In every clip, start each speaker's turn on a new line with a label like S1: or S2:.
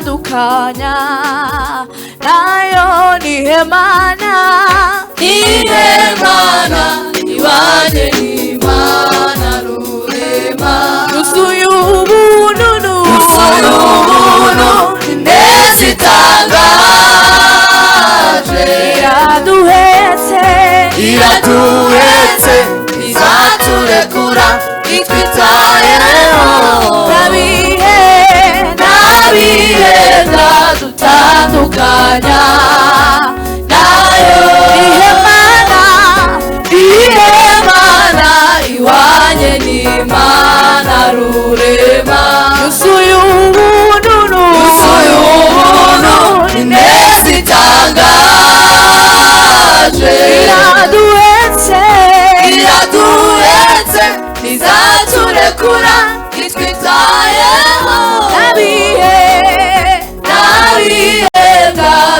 S1: dutandukanya nayo nihe mana iwanje n'Imana rurema yuzuye ubuntu ineza itangaje iraduhetse izaturekura itwitayeho nabihe dutandukanya nayo nihe mana iwanje n'Imana rurema yuzuye ubuntu ineza itangaje iraduhetse izaturekura itwitayeho nabihe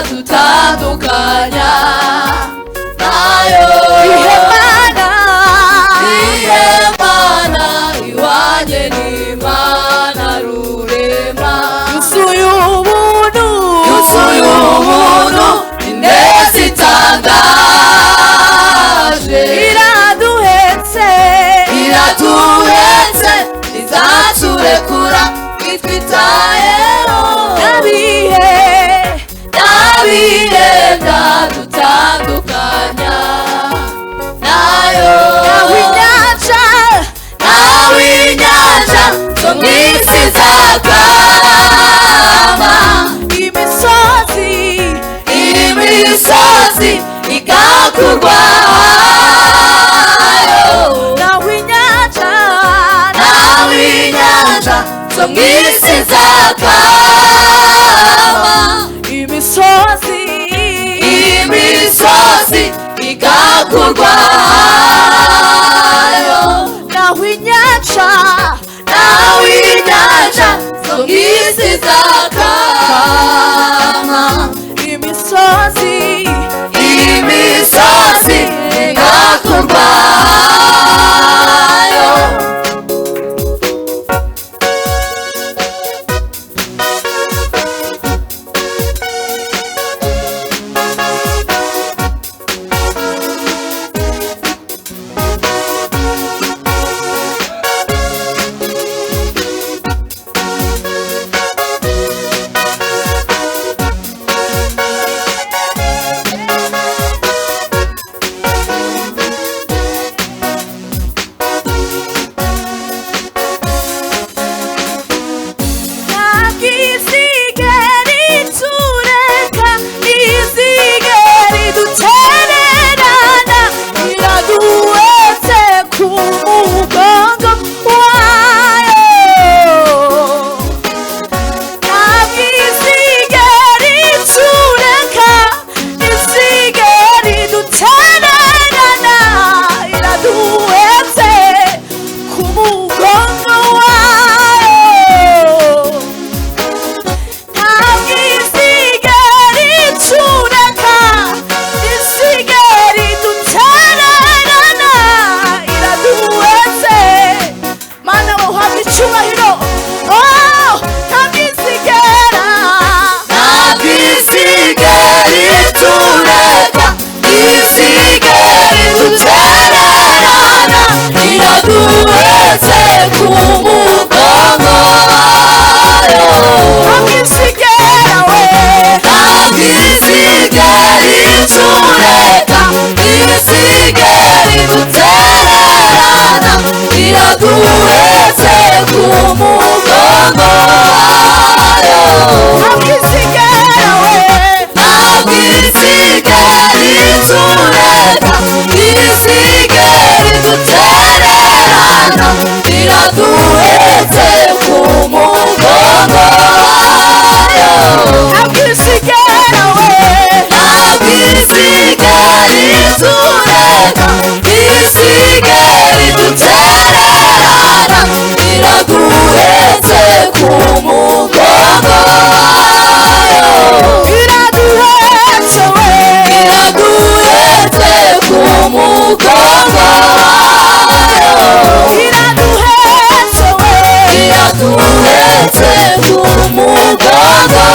S1: dutandukanya nayo nihe mana iwanje n'Imana rurema yuzuye ubuntu ineza itangaje iraduhetse izaturekura itwitayeho nabihe dutandukanya nayo nawe inyanja zo mw'isi zagama imisozi igakurwayo nawe inyanja zo mw'isi zagama imisozi igakurwayo nawe inyanja zo mw'isi zagama imisozi igakurwayo
S2: Iraduhetse ku mugongo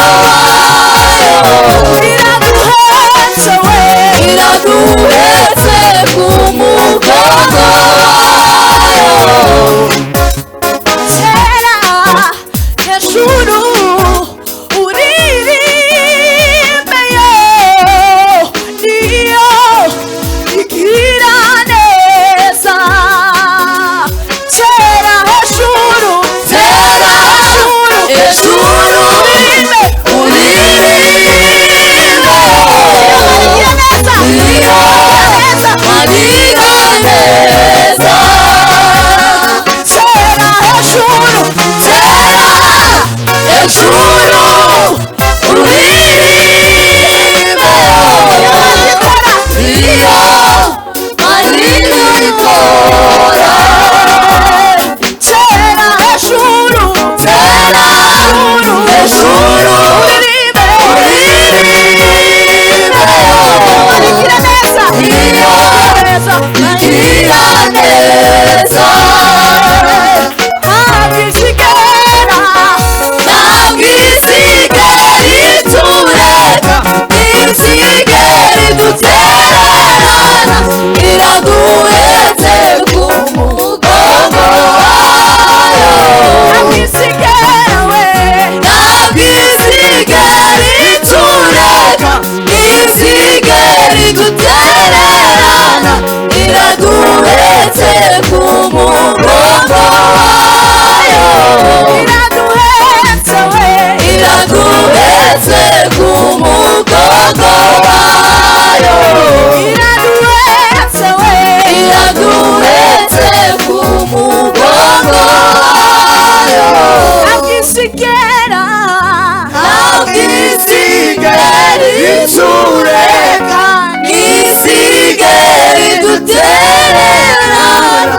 S1: dutererana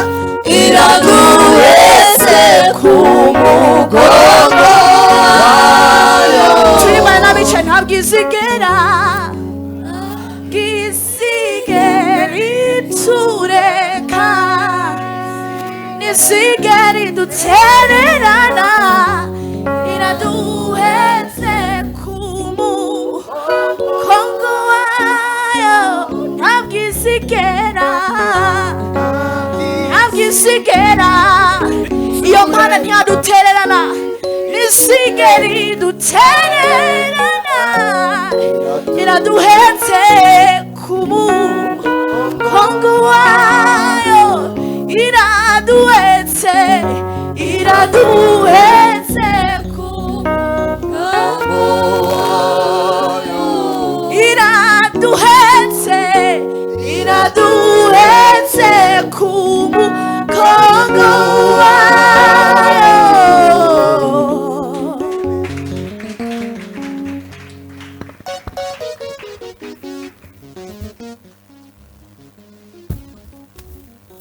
S1: iraduhetse ku mugongo wayo.
S2: turibana n'abicaye ntabwo izigera itureka ntizigera idutererana iraduhetse ku mugongo wayo. ntabwo izigera iyo Mana ntiyadutererana ntizigera idutererana iraduhetse ku mugongo wayo iraduhetse